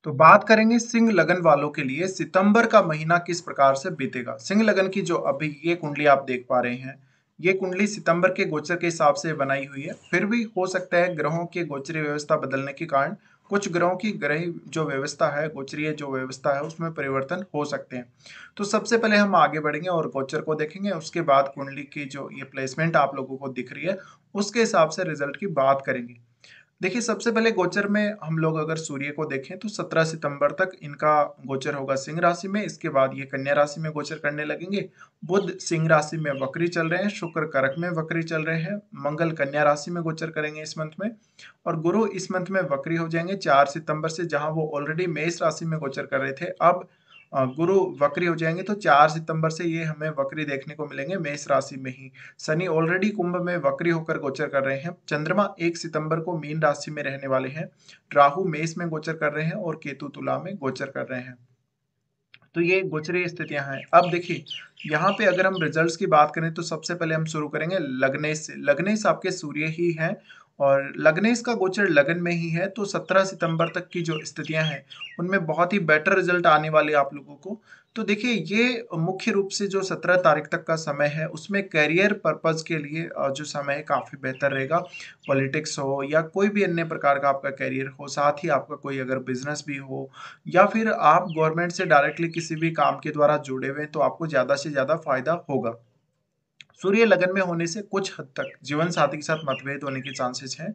तो बात करेंगे सिंह लगन वालों के लिए सितंबर का महीना किस प्रकार से बीतेगा। सिंह लगन की जो अभी ये कुंडली आप देख पा रहे हैं, ये कुंडली सितंबर के गोचर के हिसाब से बनाई हुई है। फिर भी हो सकता है ग्रहों के गोचरीय व्यवस्था बदलने के कारण कुछ ग्रहों की ग्रह जो व्यवस्था है, गोचरीय जो व्यवस्था है, उसमें परिवर्तन हो सकते हैं। तो सबसे पहले हम आगे बढ़ेंगे और गोचर को देखेंगे। उसके बाद कुंडली की जो ये प्लेसमेंट आप लोगों को दिख रही है, उसके हिसाब से रिजल्ट की बात करेंगे। देखिए, सबसे पहले गोचर में हम लोग अगर सूर्य को देखें तो 17 सितंबर तक इनका गोचर होगा सिंह राशि में। इसके बाद ये कन्या राशि में गोचर करने लगेंगे। बुध सिंह राशि में वक्री चल रहे हैं, शुक्र कर्क में वक्री चल रहे हैं, मंगल कन्या राशि में गोचर करेंगे इस मंथ में, और गुरु इस मंथ में वक्री हो जाएंगे 4 सितंबर से। जहां वो ऑलरेडी मेष राशि में गोचर कर रहे थे, अब गुरु वक्री हो जाएंगे, तो 4 सितंबर से ये हमें वक्री देखने को मिलेंगे मेष राशि में ही। शनि ऑलरेडी कुंभ में वक्री होकर गोचर कर रहे हैं। चंद्रमा 1 सितंबर को मीन राशि में रहने वाले हैं। राहु मेष में गोचर कर रहे हैं और केतु तुला में गोचर कर रहे हैं। तो ये गोचरीय स्थितियां हैं। अब देखिए, यहाँ पे अगर हम रिजल्ट्स की बात करें तो सबसे पहले हम शुरू करेंगे लग्नेश से। लग्नेश आपके सूर्य ही हैं और लग्नेश का गोचर लगन में ही है, तो 17 सितंबर तक की जो स्थितियां हैं उनमें बहुत ही बेटर रिजल्ट आने वाले आप लोगों को। तो देखिए, ये मुख्य रूप से जो 17 तारीख तक का समय है उसमें करियर पर्पज के लिए जो समय है काफी बेहतर रहेगा। पॉलिटिक्स हो या कोई भी अन्य प्रकार का आपका करियर हो, साथ ही आपका कोई अगर बिजनेस भी हो, या फिर आप गवर्नमेंट से डायरेक्टली किसी भी काम के द्वारा जुड़े हुए हैं, तो आपको ज्यादा से ज्यादा फायदा होगा। सूर्य लगन में होने से कुछ हद तक जीवन साथी के साथ मतभेद होने के चांसेस हैं,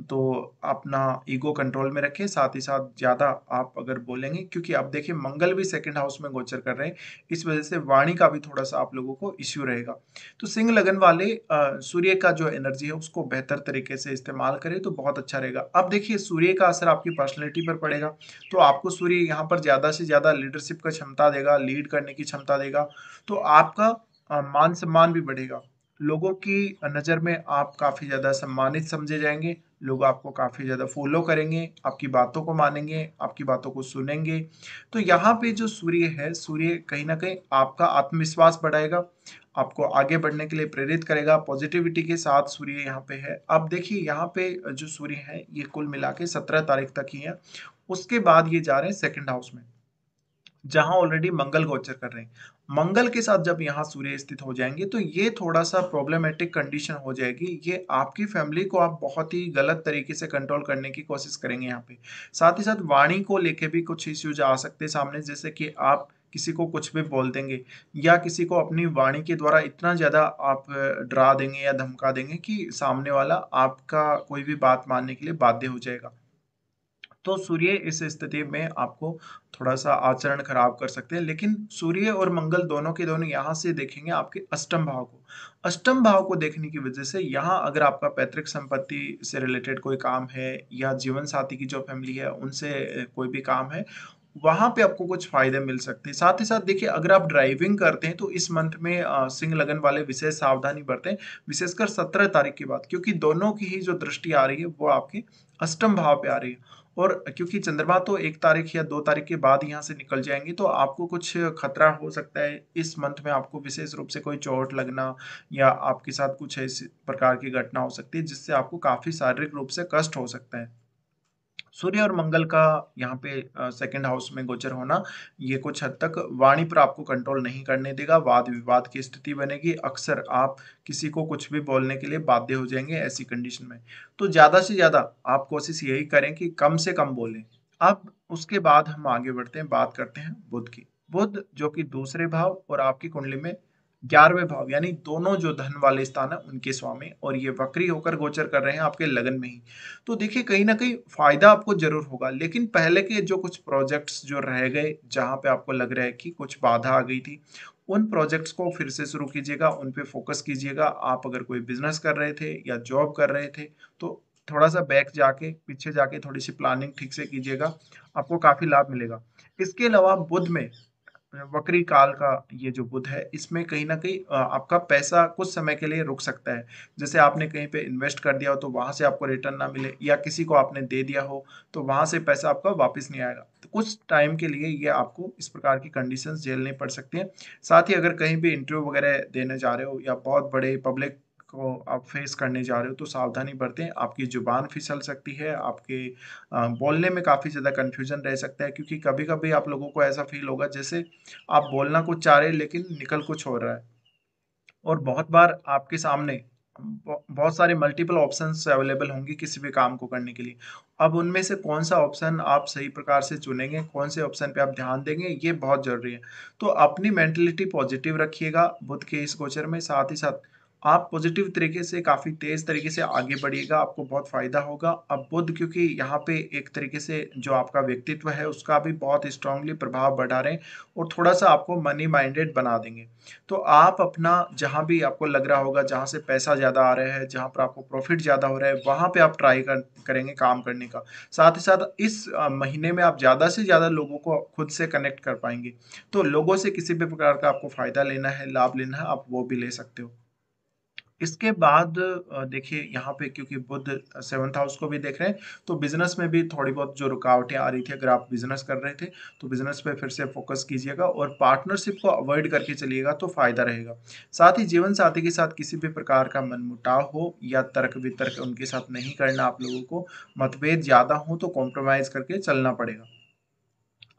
तो अपना ईगो कंट्रोल में रखें। साथ ही साथ ज्यादा आप अगर बोलेंगे, क्योंकि अब देखिए मंगल भी सेकंड हाउस में गोचर कर रहे हैं, इस वजह से वाणी का भी थोड़ा सा आप लोगों को इश्यू रहेगा। तो सिंह लगन वाले सूर्य का जो एनर्जी है उसको बेहतर तरीके से इस्तेमाल करें तो बहुत अच्छा रहेगा। अब देखिए, सूर्य का असर आपकी पर्सनैलिटी पर पड़ेगा, तो आपको सूर्य यहाँ पर ज्यादा से ज्यादा लीडरशिप का क्षमता देगा, लीड करने की क्षमता देगा। तो आपका मान सम्मान भी बढ़ेगा। लोगों की नज़र में आप काफ़ी ज़्यादा सम्मानित समझे जाएँगे। लोग आपको काफ़ी ज़्यादा फ़ॉलो करेंगे, आपकी बातों को मानेंगे, आपकी बातों को सुनेंगे। तो यहाँ पे जो सूर्य है, सूर्य कहीं न कहीं आपका आत्मविश्वास बढ़ाएगा, आपको आगे बढ़ने के लिए प्रेरित करेगा। पॉज़िटिविटी के साथ सूर्य यहाँ पे है। अब देखिए, यहाँ पे जो सूर्य है ये कुल मिला के 17 तारीख तक ही है। उसके बाद ये जा रहे हैं सेकंड हाउस में, जहां ऑलरेडी मंगल गोचर कर रहे हैं। मंगल के साथ जब यहाँ सूर्य स्थित हो जाएंगे तो ये थोड़ा सा प्रॉब्लमेटिक कंडीशन हो जाएगी। ये आपकी फैमिली को आप बहुत ही गलत तरीके से कंट्रोल करने की कोशिश करेंगे यहाँ पे। साथ ही साथ वाणी को लेके भी कुछ इश्यूज आ सकते हैं सामने, जैसे कि आप किसी को कुछ भी बोल देंगे, या किसी को अपनी वाणी के द्वारा इतना ज्यादा आप डरा देंगे या धमका देंगे कि सामने वाला आपका कोई भी बात मानने के लिए बाध्य हो जाएगा। तो सूर्य इस स्थिति में आपको थोड़ा-सा आचरण खराब कर सकते हैं, लेकिन सूर्य और मंगल दोनों के दोनों यहाँ से देखेंगे आपके अष्टम भाव को। अष्टम भाव को देखने की वजह से यहाँ अगर आपका पैतृक संपत्ति से रिलेटेड कोई काम है, या जीवन साथी की जो फैमिली है उनसे कोई भी काम है, वहाँ पे आपको कुछ फ़ायदे मिल सकते हैं। साथ ही साथ देखिए, अगर आप ड्राइविंग करते हैं तो इस मंथ में सिंह लगन वाले विशेष सावधानी बरतें, विशेषकर 17 तारीख के बाद, क्योंकि दोनों की ही जो दृष्टि आ रही है वो आपके अष्टम भाव पे आ रही है। और क्योंकि चंद्रमा तो 1 तारीख या 2 तारीख के बाद यहाँ से निकल जाएँगे, तो आपको कुछ खतरा हो सकता है। इस मंथ में आपको विशेष रूप से कोई चोट लगना, या आपके साथ कुछ इस प्रकार की घटना हो सकती है, जिससे आपको काफ़ी शारीरिक रूप से कष्ट हो सकता है। सूर्य और मंगल का यहाँ पे सेकंड हाउस में गोचर होना, ये कुछ हद तक वाणी पर आपको कंट्रोल नहीं करने देगा। वाद विवाद की स्थिति बनेगी, अक्सर आप किसी को कुछ भी बोलने के लिए बाध्य हो जाएंगे ऐसी कंडीशन में। तो ज्यादा से ज्यादा आप कोशिश यही करें कि कम से कम बोलें। अब उसके बाद हम आगे बढ़ते हैं, बात करते हैं बुध की। बुध जो कि दूसरे भाव और आपकी कुंडली में 11वें भाव, यानी दोनों जो धन वाले स्थान है उनके स्वामी, और ये वक्री होकर गोचर कर रहे हैं आपके लगन में ही। तो देखिए, कहीं न कहीं फ़ायदा आपको ज़रूर होगा, लेकिन पहले के जो कुछ प्रोजेक्ट्स जो रह गए, जहाँ पे आपको लग रहा है कि कुछ बाधा आ गई थी, उन प्रोजेक्ट्स को फिर से शुरू कीजिएगा, उन पे फ़ोकस कीजिएगा। आप अगर कोई बिज़नेस कर रहे थे या जॉब कर रहे थे, तो थोड़ा-सा बैक जाके, पीछे जाके थोड़ी-सी प्लानिंग ठीक से कीजिएगा, आपको काफ़ी लाभ मिलेगा। इसके अलावा बुध में वक्री काल का ये जो बुध है, इसमें कहीं न कहीं आपका पैसा कुछ समय के लिए रुक सकता है। जैसे आपने कहीं पे इन्वेस्ट कर दिया हो तो वहाँ से आपको रिटर्न ना मिले, या किसी को आपने दे दिया हो तो वहाँ से पैसा आपका वापस नहीं आएगा। तो कुछ टाइम के लिए ये आपको इस प्रकार की कंडीशंस झेलनी पड़ सकती हैं। साथ ही अगर कहीं भी इंटरव्यू वगैरह देने जा रहे हो, या बहुत बड़े पब्लिक को आप फेस करने जा रहे हो तो सावधानी बरतें। आपकी ज़ुबान फिसल सकती है, आपके बोलने में काफ़ी ज़्यादा कन्फ्यूज़न रह सकता है, क्योंकि कभी-कभी आप लोगों को ऐसा फ़ील होगा जैसे आप बोलना कुछ चाह रहे हैं लेकिन निकल कुछ और रहा है। और बहुत बार आपके सामने बहुत सारे मल्टीपल ऑप्शंस अवेलेबल होंगे किसी भी काम को करने के लिए। अब उनमें से कौन-सा ऑप्शन आप सही प्रकार से चुनेंगे, कौन से ऑप्शन पे आप ध्यान देंगे, ये बहुत ज़रूरी है। तो अपनी मेंटालिटी पॉजिटिव रखिएगा बुध के इस गोचर में, साथ ही साथ आप पॉजिटिव तरीके से, काफ़ी तेज़ तरीके से आगे बढ़िएगा, आपको बहुत फ़ायदा होगा। अब बुध क्योंकि यहाँ पे एक तरीके से जो आपका व्यक्तित्व है, उसका भी बहुत स्ट्रॉन्गली प्रभाव बढ़ा रहे हैं और थोड़ा-सा आपको मनी माइंडेड बना देंगे। तो आप अपना जहाँ भी आपको लग रहा होगा, जहाँ से पैसा ज़्यादा आ रहा है, जहाँ पर आपको प्रॉफ़िट ज़्यादा हो रहा है, वहाँ पे आप ट्राई करेंगे काम करने का। साथ ही साथ इस महीने में आप ज़्यादा से ज़्यादा लोगों को खुद से कनेक्ट कर पाएँगे। तो लोगों से किसी भी प्रकार का आपको फ़ायदा लेना है, लाभ लेना है, आप वो भी ले सकते हो। इसके बाद देखिए यहाँ पे क्योंकि बुध 7th हाउस को भी देख रहे हैं, तो बिज़नेस में भी थोड़ी बहुत जो रुकावटें आ रही थी, अगर आप बिज़नेस कर रहे थे, तो बिज़नेस पे फिर से फ़ोकस कीजिएगा और पार्टनरशिप को अवॉइड करके चलिएगा तो फ़ायदा रहेगा। साथ ही जीवन साथी के साथ किसी भी प्रकार का मनमुटाव हो या तर्क-वितर्क उनके साथ नहीं करना आप लोगों को, मतभेद ज़्यादा हो तो कॉम्प्रोमाइज़ करके चलना पड़ेगा।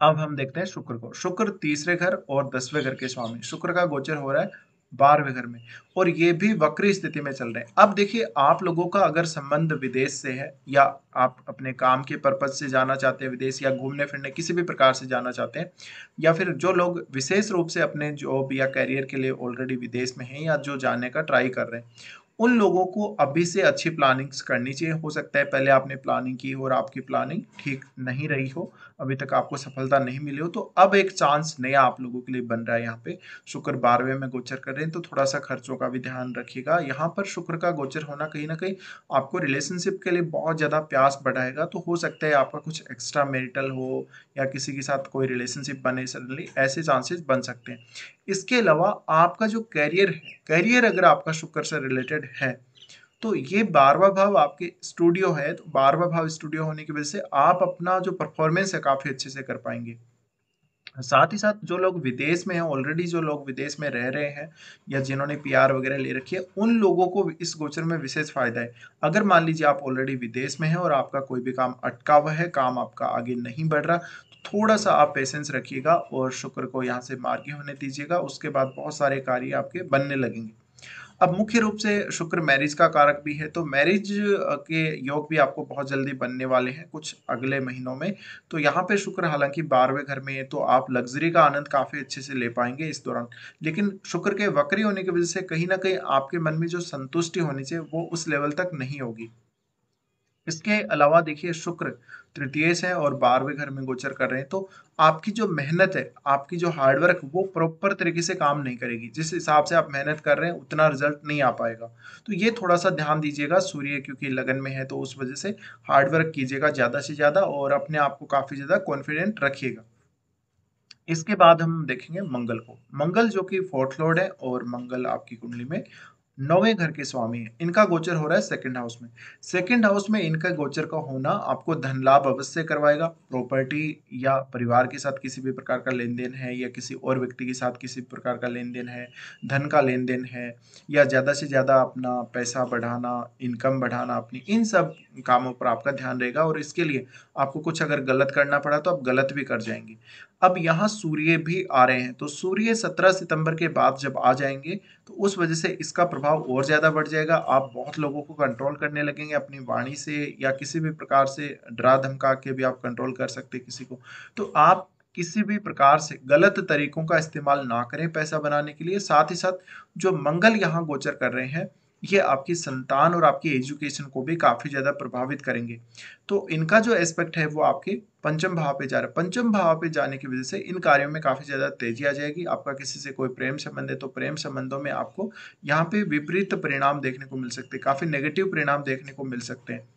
अब हम देखते हैं शुक्र को। शुक्र तीसरे घर और 10वें घर के स्वामी। शुक्र का गोचर हो रहा है 12वें घर में और ये भी वक्री स्थिति में चल रहे हैं। अब देखिए आप लोगों का अगर संबंध विदेश से है या आप अपने काम के पर्पज से जाना चाहते हैं विदेश या घूमने-फिरने किसी भी प्रकार से जाना चाहते हैं या फिर जो लोग विशेष रूप से अपने जॉब या करियर के लिए ऑलरेडी विदेश में हैं या जो जाने का ट्राई कर रहे हैं, उन लोगों को अभी से अच्छी प्लानिंग्स करनी चाहिए। हो सकता है पहले आपने प्लानिंग की हो और आपकी प्लानिंग ठीक नहीं रही हो, अभी तक आपको सफलता नहीं मिली हो, तो अब एक चांस नया आप लोगों के लिए बन रहा है यहाँ पे। शुक्र 12वें में गोचर कर रहे हैं, तो थोड़ा-सा खर्चों का भी ध्यान रखिएगा। यहाँ पर शुक्र का गोचर होना कहीं न कहीं आपको रिलेशनशिप के लिए बहुत ज़्यादा प्यास बढ़ाएगा, तो हो सकता है आपका कुछ एक्स्ट्रा मैरिटल हो या किसी के साथ कोई रिलेशनशिप बने सडनली, ऐसे चांसेस बन सकते हैं। इसके अलावा आपका जो करियर है, करियर अगर आपका शुक्र से रिलेटेड है, तो ये 12वाँ भाव आपके स्टूडियो है, तो 12वाँ भाव स्टूडियो होने की वजह से आप अपना जो परफॉर्मेंस है काफ़ी अच्छे से कर पाएँगे। साथ ही साथ जो लोग विदेश में हैं, ऑलरेडी जो लोग विदेश में रह रहे हैं या जिन्होंने पीआर वगैरह ले रखी है, उन लोगों को इस गोचर में विशेष फ़ायदा है। अगर मान लीजिए आप ऑलरेडी विदेश में हैं और आपका कोई भी काम अटका हुआ है, काम आपका आगे नहीं बढ़ रहा, तो थोड़ा-सा आप पेशेंस रखिएगा और शुक्र को यहाँ से मार्गी होने दीजिएगा, उसके बाद बहुत सारे कार्य आपके बनने लगेंगे। अब मुख्य रूप से शुक्र मैरिज का कारक भी है, तो मैरिज के योग भी आपको बहुत जल्दी बनने वाले हैं कुछ अगले महीनों में। तो यहाँ पे शुक्र हालाँकि 12वें घर में है, तो आप लग्ज़री का आनंद काफ़ी अच्छे से ले पाएँगे इस दौरान। लेकिन शुक्र के वक्री होने की वज़ह से कहीं न कहीं आपके मन में जो संतुष्टि होनी चाहिए, वो उस लेवल तक नहीं होगी। इसके अलावा देखिए शुक्र तृतीय से और 12वें घर में गोचर कर रहे हैं, तो आपकी जो मेहनत है, आपकी जो हार्ड वर्क वो प्रॉपर तरीके से काम नहीं करेगी। जिस हिसाब से आप मेहनत कर रहे हैं उतना रिजल्ट नहीं आ पाएगा। तो ये थोड़ा-सा ध्यान दीजिएगा, सूर्य क्योंकि लगन में है तो उस वजह से हार्ड वर्क कीजिएगा ज़्यादा से ज़्यादा और अपने आप को काफ़ी ज़्यादा कॉन्फिडेंट रखिएगा। इसके बाद हम देखेंगे मंगल को। मंगल जो कि 4th लॉर्ड है और मंगल आपकी कुंडली में 9वें घर के स्वामी हैं। इनका गोचर हो रहा है 2nd हाउस में। 2nd हाउस में इनका गोचर का होना आपको धन लाभ अवश्य करवाएगा। प्रॉपर्टी या परिवार के साथ किसी भी प्रकार का लेन-देन है या किसी और व्यक्ति के साथ किसी प्रकार का लेन-देन है, धन का लेन-देन है या ज़्यादा से ज़्यादा अपना पैसा बढ़ाना, इनकम बढ़ाना अपनी, इन सब कामों पर आपका ध्यान रहेगा और इसके लिए आपको कुछ अगर गलत करना पड़ा तो आप गलत भी कर जाएँगे। अब यहाँ सूर्य भी आ रहे हैं, तो सूर्य 17 सितंबर के बाद जब आ जाएँगे, तो उस वजह से इसका प्रभाव और ज़्यादा बढ़ जाएगा। आप बहुत लोगों को कंट्रोल करने लगेंगे अपनी वाणी से या किसी भी प्रकार से डरा-धमका के भी आप कंट्रोल कर सकते हैं किसी को। तो आप किसी भी प्रकार से गलत तरीकों का इस्तेमाल ना करें पैसा बनाने के लिए। साथ ही साथ जो मंगल यहाँ गोचर कर रहे हैं, ये आपकी संतान और आपकी एजुकेशन को भी काफ़ी ज़्यादा प्रभावित करेंगे। तो इनका जो एस्पेक्ट है वो आपके पंचम भाव पे जा रहा है। पंचम भाव पे जाने की वजह से इन कार्यों में काफ़ी ज़्यादा तेज़ी आ जाएगी। आपका किसी से कोई प्रेम संबंध है तो प्रेम संबंधों में आपको यहाँ पे विपरीत परिणाम देखने को मिल सकते हैं, काफ़ी नेगेटिव परिणाम देखने को मिल सकते हैं।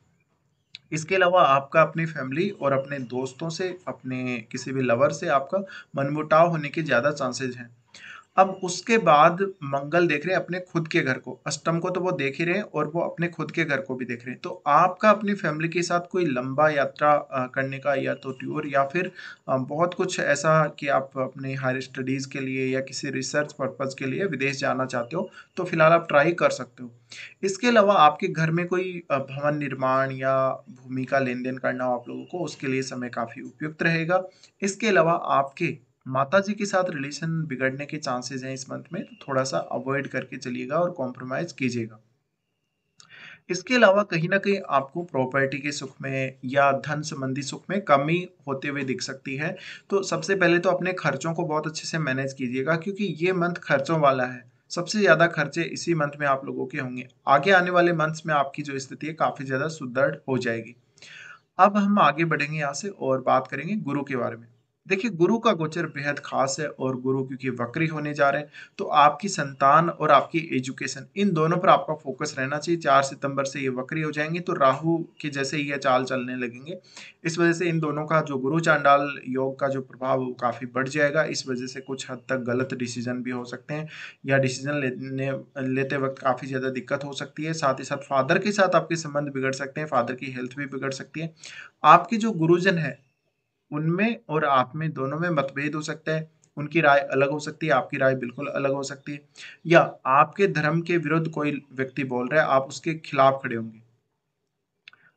इसके अलावा आपका अपनी फैमिली और अपने दोस्तों से, अपने किसी भी लवर से आपका मनमुटाव होने के ज़्यादा चांसेज़ हैं। अब उसके बाद मंगल देख रहे हैं अपने खुद के घर को, अष्टम को तो वो देख ही रहे हैं और वो अपने खुद के घर को भी देख रहे हैं। तो आपका अपनी फैमिली के साथ कोई लंबा यात्रा करने का या तो टूर या फिर बहुत कुछ ऐसा कि आप अपने हायर स्टडीज के लिए या किसी रिसर्च पर्पज के लिए विदेश जाना चाहते हो, तो फिलहाल आप ट्राई कर सकते हो। इसके अलावा आपके घर में कोई भवन निर्माण या भूमि का लेन देन करना हो आप लोगों को, उसके लिए समय काफी उपयुक्त रहेगा। इसके अलावा आपके माताजी के साथ रिलेशन बिगड़ने के चांसेस हैं इस मंथ में, तो थोड़ा सा अवॉइड करके चलिएगा और कॉम्प्रोमाइज कीजिएगा। इसके अलावा कहीं ना कहीं आपको प्रॉपर्टी के सुख में या धन संबंधी सुख में कमी होते हुए दिख सकती है। तो सबसे पहले तो अपने खर्चों को बहुत अच्छे से मैनेज कीजिएगा, क्योंकि ये मंथ खर्चों वाला है। सबसे ज्यादा खर्चे इसी मंथ में आप लोगों के होंगे। आगे आने वाले मंथ्स में आपकी जो स्थिति है काफी ज्यादा सुदृढ़ हो जाएगी। अब हम आगे बढ़ेंगे यहाँ से और बात करेंगे गुरु के बारे में। देखिए, गुरु का गोचर बेहद खास है और गुरु क्योंकि वक्री होने जा रहे हैं, तो आपकी संतान और आपकी एजुकेशन, इन दोनों पर आपका फोकस रहना चाहिए। 4 सितंबर से ये वक्री हो जाएंगे तो राहु के जैसे ही ये चाल चलने लगेंगे। इस वजह से इन दोनों का जो गुरु चांडाल योग का जो प्रभाव वो काफी बढ़ जाएगा। इस वजह से कुछ हद तक गलत डिसीजन भी हो सकते हैं या डिसीजन लेते वक्त काफी ज्यादा दिक्कत हो सकती है। साथ ही साथ फादर के साथ आपके संबंध बिगड़ सकते हैं, फादर की हेल्थ भी बिगड़ सकती है। आपके जो गुरुजन है उनमें और आप में दोनों में मतभेद हो सकता है। उनकी राय अलग हो सकती है, आपकी राय बिल्कुल अलग हो सकती है। या आपके धर्म के विरुद्ध कोई व्यक्ति बोल रहा है, आप उसके खिलाफ खड़े होंगे।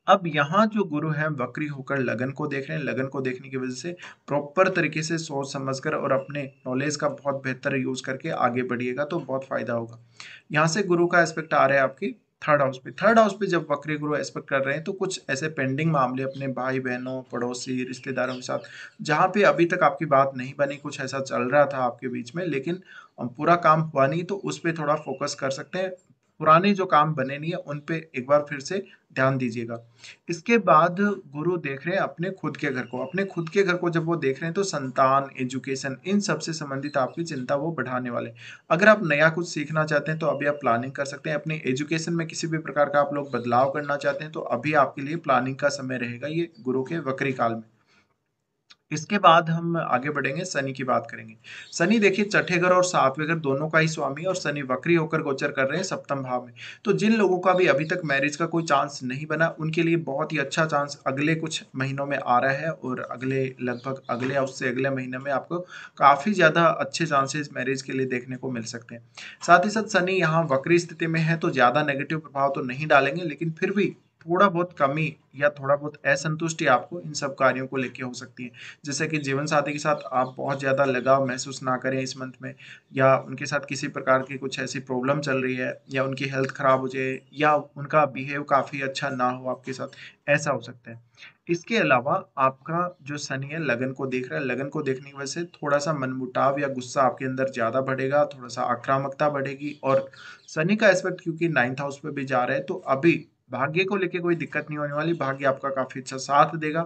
अब यहाँ जो गुरु हैं वक्री होकर लगन को देख रहे हैं। लगन को देखने की वजह से प्रॉपर तरीके से सोच समझकर और अपने नॉलेज का बहुत बेहतर यूज करके आगे बढ़िएगा तो बहुत फायदा होगा। यहाँ से गुरु का एस्पेक्ट आ रहा है आपके थर्ड हाउस पे। थर्ड हाउस पे जब वक्री गुरु एस्पेक्ट कर रहे हैं तो कुछ ऐसे पेंडिंग मामले अपने भाई बहनों, पड़ोसी, रिश्तेदारों के साथ, जहाँ पे अभी तक आपकी बात नहीं बनी, कुछ ऐसा चल रहा था आपके बीच में लेकिन पूरा काम हुआ नहीं, तो उस पे थोड़ा फोकस कर सकते हैं। पुराने जो काम बने नहीं है उन पे एक बार फिर से ध्यान दीजिएगा। इसके बाद गुरु देख रहे हैं अपने खुद के घर को। अपने खुद के घर को जब वो देख रहे हैं तो संतान, एजुकेशन, इन सब से संबंधित आपकी चिंता वो बढ़ाने वाले हैं। अगर आप नया कुछ सीखना चाहते हैं तो अभी आप प्लानिंग कर सकते हैं। अपनी एजुकेशन में किसी भी प्रकार का आप लोग बदलाव करना चाहते हैं तो अभी आपके लिए प्लानिंग का समय रहेगा, ये गुरु के वक्री काल में। इसके बाद हम आगे बढ़ेंगे, शनि की बात करेंगे। शनि देखिए छठे घर और सातवें घर दोनों का ही स्वामी, और शनि वक्री होकर गोचर कर रहे हैं सप्तम भाव में। तो जिन लोगों का भी अभी तक मैरिज का कोई चांस नहीं बना, उनके लिए बहुत ही अच्छा चांस अगले कुछ महीनों में आ रहा है, और अगले लगभग अगले या उससे अगले महीने में आपको काफी ज्यादा अच्छे चांसेस मैरिज के लिए देखने को मिल सकते हैं। साथ ही साथ शनि यहाँ वक्री स्थिति में है तो ज्यादा नेगेटिव प्रभाव तो नहीं डालेंगे, लेकिन फिर भी थोड़ा बहुत कमी या थोड़ा बहुत असंतुष्टि आपको इन सब कार्यों को लेके हो सकती है। जैसे कि जीवन साथी के साथ आप बहुत ज़्यादा लगाव महसूस ना करें इस मंथ में, या उनके साथ किसी प्रकार की कुछ ऐसी प्रॉब्लम चल रही है, या उनकी हेल्थ खराब हो जाए, या उनका बिहेव काफ़ी अच्छा ना हो आपके साथ, ऐसा हो सकता है। इसके अलावा आपका जो शनि है लगन को देख रहा है। लगन को देखने की वजह से थोड़ा सा मनमुटाव या गुस्सा आपके अंदर ज़्यादा बढ़ेगा, थोड़ा सा आक्रामकता बढ़ेगी। और शनि का एस्पेक्ट क्योंकि 9th हाउस पे भी जा रहा है तो अभी भाग्य को लेके कोई दिक्कत नहीं होने वाली, भाग्य आपका काफ़ी अच्छा साथ देगा।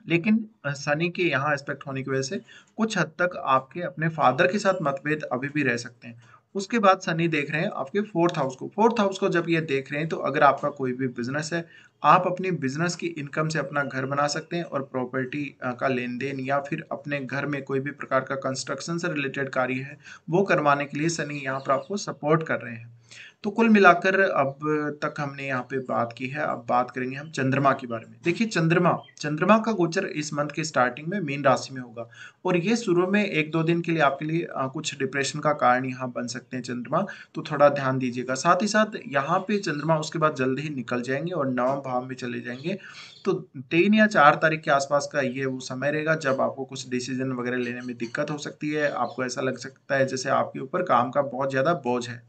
लेकिन शनि के यहाँ एस्पेक्ट होने की वजह से कुछ हद तक आपके अपने फादर के साथ मतभेद अभी भी रह सकते हैं। उसके बाद शनि देख रहे हैं आपके फोर्थ हाउस को। फोर्थ हाउस को जब ये देख रहे हैं तो अगर आपका कोई भी बिजनेस है, आप अपनी बिजनेस की इनकम से अपना घर बना सकते हैं, और प्रॉपर्टी का लेन देन या फिर अपने घर में कोई भी प्रकार का कंस्ट्रक्शन से रिलेटेड कार्य है वो करवाने के लिए शनि यहाँ पर आपको सपोर्ट कर रहे हैं। तो कुल मिलाकर अब तक हमने यहाँ पे बात की है। अब बात करेंगे हम चंद्रमा के बारे में। देखिए, चंद्रमा चंद्रमा का गोचर इस मंथ के स्टार्टिंग में मीन राशि में होगा, और ये शुरू में 1-2 दिन के लिए आपके लिए कुछ डिप्रेशन का कारण यहाँ बन सकते हैं चंद्रमा। तो थोड़ा ध्यान दीजिएगा। साथ ही साथ यहाँ पे चंद्रमा उसके बाद जल्द ही निकल जाएंगे और नवम भाव में चले जाएंगे। तो 3 या 4 तारीख के आसपास का ये वो समय रहेगा जब आपको कुछ डिसीजन वगैरह लेने में दिक्कत हो सकती है। आपको ऐसा लग सकता है जैसे आपके ऊपर काम का बहुत ज्यादा बोझ है।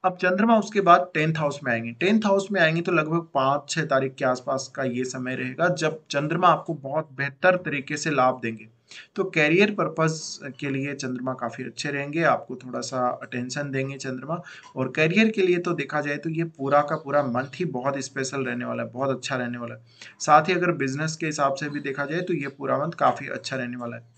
अब चंद्रमा उसके बाद 10th हाउस में आएंगे। 10th हाउस में आएंगे तो लगभग 5-6 तारीख के आसपास का ये समय रहेगा जब चंद्रमा आपको बहुत बेहतर तरीके से लाभ देंगे। तो कैरियर पर्पस के लिए चंद्रमा काफी अच्छे रहेंगे, आपको थोड़ा सा अटेंशन देंगे चंद्रमा। और कैरियर के लिए तो देखा जाए तो ये पूरा का पूरा मंथ ही बहुत स्पेशल रहने वाला है, बहुत अच्छा रहने वाला है। साथ ही अगर बिजनेस के हिसाब से भी देखा जाए तो ये पूरा मंथ काफी अच्छा रहने वाला है।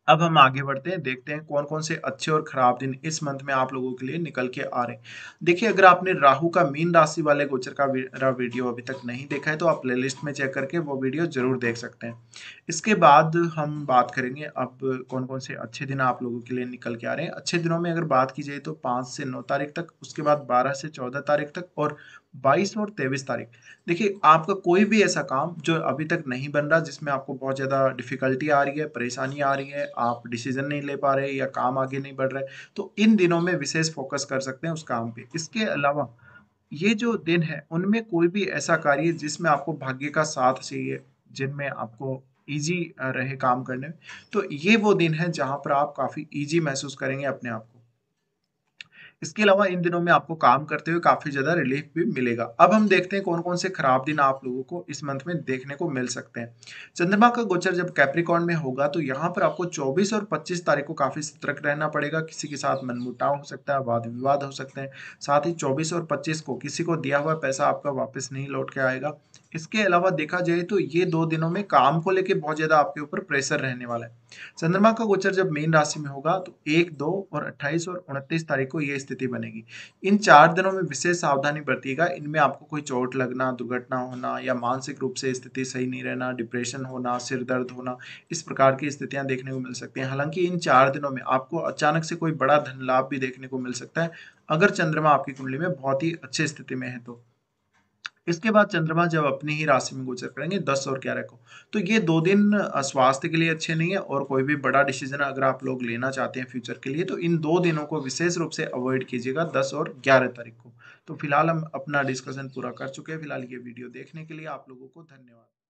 अब हम आगे बढ़ते हैं, देखते हैं कौन-कौन से अच्छे और खराब दिन इस मंथ में आप लोगों के लिए निकल के आ रहे हैं। देखिए, अगर आपने राहु का मीन राशि वाले गोचर का मेरा वीडियो अभी तक नहीं देखा है, तो आप प्लेलिस्ट में चेक करके वो वीडियो ज़रूर देख सकते हैं। इसके बाद हम बात करेंगे अब कौन-कौन से अच्छे दिन आप लोगों के लिए निकल के आ रहे हैं। अच्छे दिनों में अगर बात की जाए तो 5 से 9 तारीख तक, उसके बाद 12 से 14 तारीख तक और 22 और 23 तारीख। देखिए, आपका कोई भी ऐसा काम जो अभी तक नहीं बन रहा, जिसमें आपको बहुत ज़्यादा डिफ़िकल्टी आ रही है, परेशानी आ रही है, आप डिसीज़न नहीं ले पा रहे या काम आगे नहीं बढ़ रहा है, तो इन दिनों में विशेष फ़ोकस कर सकते हैं उस काम पे। इसके अलावा ये जो दिन है, उनमें कोई भी ऐसा कार्य जिसमें आपको भाग्य का साथ चाहिए, जिनमें आपको ईज़ी रहे काम करने में, तो ये वो दिन है जहाँ पर आप काफ़ी ईज़ी महसूस करेंगे अपने आप को। इसके अलावा इन दिनों में आपको काम करते हुए काफ़ी ज़्यादा रिलीफ भी मिलेगा। अब हम देखते हैं कौन-कौन से खराब दिन आप लोगों को इस मंथ में देखने को मिल सकते हैं। चंद्रमा का गोचर जब कैप्रिकॉर्न में होगा, तो यहाँ पर आपको 24 और 25 तारीख को काफ़ी सतर्क रहना पड़ेगा। किसी के साथ मनमुटाव हो सकता है, वाद-विवाद हो सकते हैं। साथ ही 24 और 25 को किसी को दिया हुआ पैसा आपका वापस नहीं लौट के आएगा। इसके अलावा देखा जाए तो ये 2 दिनों में काम को लेके बहुत ज़्यादा आपके ऊपर प्रेशर रहने वाला है। चंद्रमा का गोचर जब मीन राशि में होगा, तो 1, 2 और 28 और 29 तारीख को ये स्थिति बनेगी। इन 4 दिनों में विशेष सावधानी बरतिएगा। इनमें आपको कोई चोट लगना, दुर्घटना होना या मानसिक रूप से स्थिति सही नहीं रहना, डिप्रेशन होना, सिर दर्द होना, इस प्रकार की स्थितियाँ देखने को मिल सकती हैं। हालाँकि इन 4 दिनों में आपको अचानक से कोई बड़ा धन लाभ भी देखने को मिल सकता है, अगर चंद्रमा आपकी कुंडली में बहुत ही अच्छी स्थिति में है तो। इसके बाद चंद्रमा जब अपनी ही राशि में गोचर करेंगे 10 और 11 को, तो ये 2 दिन स्वास्थ्य के लिए अच्छे नहीं है और कोई भी बड़ा डिसीजन अगर आप लोग लेना चाहते हैं फ्यूचर के लिए, तो इन 2 दिनों को विशेष रूप से अवॉइड कीजिएगा, 10 और 11 तारीख को। तो फिलहाल हम अपना डिस्कशन पूरा कर चुके हैं। फिलहाल ये वीडियो देखने के लिए आप लोगों को धन्यवाद।